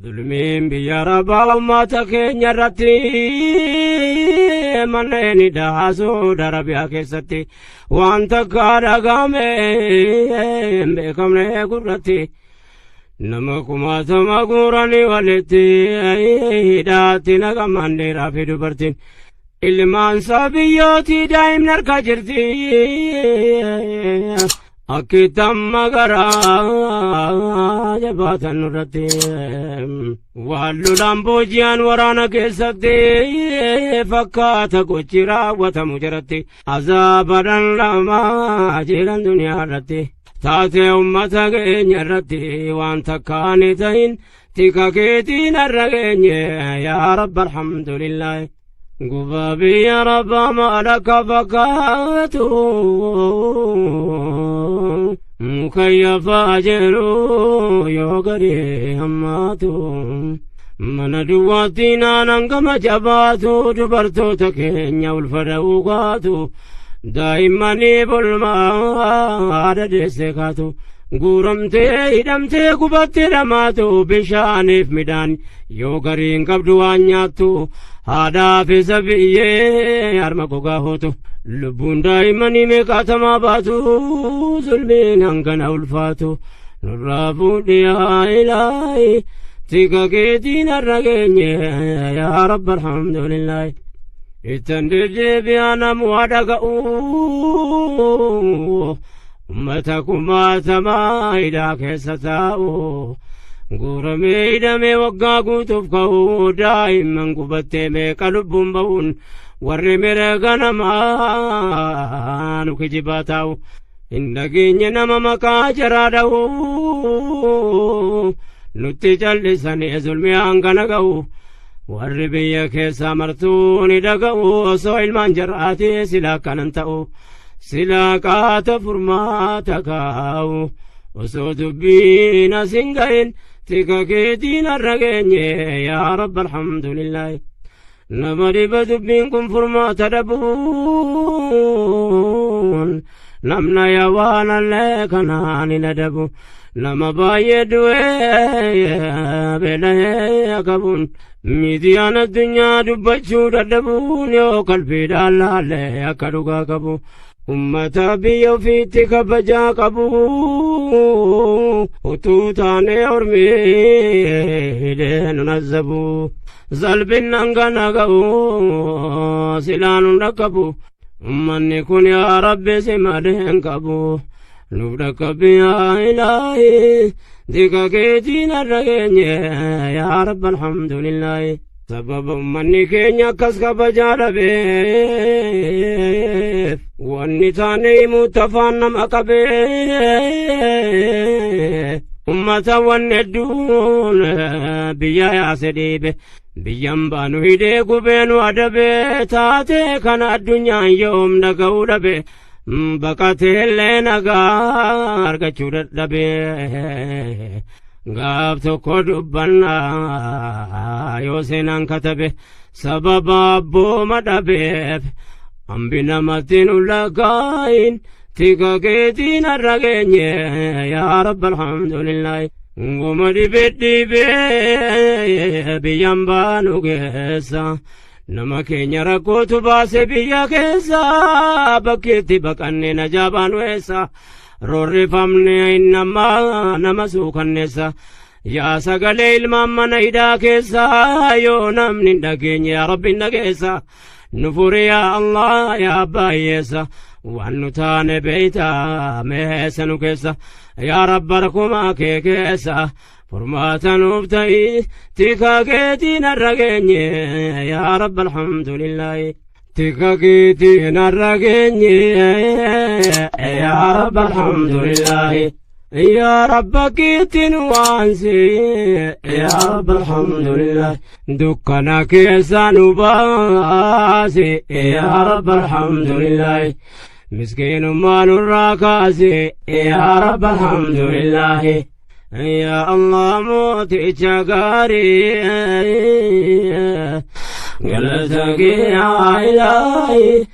ظلمين بيا ربا وما تكين يرتي منين داسو دربيا كيستي وانت كارغامين بكم نيكورتي نمكما تمغورني ولتي داتي نغماني رافي دبرتين ilmaan sabiyyootii daa'imnarka jirti akkitan magaraa jabaatan nurratti wallulaan booji'an waraana keessatti fakkaata gochi raawwatamu jiratti azaabadhan lamaa jedhan duniyaa irratti taatee ummata keenya irratti waan takkaani ta'in tika keetiin har'a geenye yaa rabbi alhamdulillah قبابي يا رب ما لك فكاتو مكيف أجرو يوغري هماتو من دواتينا ننقم جباتو جبرتو تكينيا والفروقاتو دائما نيبول ما عدد استكاتو guuramtee hidhamtee gubattee dhamaatu bishaaniif midhaan yoo gariin qabdu waan nyaattu haadhaaf isa biyyee harma gogaa hootu lubbuun daa'imanii meeqaatamaa baatu zulmiin hangana ulfaatu nurraa fuudhi yaa ilaahi tika keetiin har'a geenye yaa rabbi alhamdulillaahi ittan deddeebi'aa namu haa dhaga'u ummatakumaa tamaa hidhaa keessa taa'u guuramee hidhamee waggaa guutuuf ka'u daa'imman gubattee meeqa lubbuun ba'uun warri mirga namaa nu kijibaa taa'u hin dhageenye nama maqaa jaraa dha'u nutti callisanii zulmii hangana ga'u warri biyya keessaa martuu ni dhaga'u osoo ilmaan jaraatii silaa kanan ta'u silaa qaata furmaata kaa'u osoo dubbiin asin ga'in tika keetiin har'a geenye yaa rabbi alhamdulillaahi nama dhiba dubbiin kun furmaata dhabuun namna yawaanallee kanaan hin adabu nama baay'ee du'ee beela'ee akabuun miidiyaan addunyaa dubbachuu dadhabuun yoo qalbiidhaan laallee akka dhugaa qabu ummata biyya ofiitti kabajaa qabu utuu taanee ormiilee nun azzabu zalbin hangana ga'u silaa nun dhaqqabu ummanni kun yaa rabbi si malee hin qabu nuuf dhaqqabi yaa ilaahi tika keetiin har'a geenye yaa rabbi alhamdulillaahi sababa ummanni keenya akkas kabajaa dhabeef wanni taane himuutti afaan nama qabee ummata wanni hedduun biyya yaase dhiibe biyyan baanu hidhee gubeenu adabe taatee kana addunyaan yoom dhaga'uu dhabe baqateellee nagaa argachuu dadhabe gaaf tokko dubbannaa yoo seenaan katabe sababa abbooma dhabeef hambi namatti nu lakaayin tika keetiin har'a geenye yaa rabbi alhamdulillaahi goma dhibee biyyan baanu keessa nama keenya rakkootu baase biyya keessa bakkeetti baqannee najaa baanu eessa roorrifamne nama suukanneessa yaa sagalee ilmaan mana hidhaa keessa yoo namni hin dhageenye yaa rabbi hin dhageessa nu furi yaa allah yaa baay'eessa waan nu taane beeyta meessa nu keessa yaa rabba rakkumaa kee keessa furmaata nuuf ta'i tika keetiin har'a geenye yaa rabbi alhamdulillaahi tika keetiin har'a geenye yaa rabbi alhamdulillaahi يا رب كيتن وانسي يا رب الحمد لله دكنا كيسان باسي يا رب الحمد لله مسكين ما نراكاسي يا رب الحمد لله يا الله موتي شغاري قلتك يا إلهي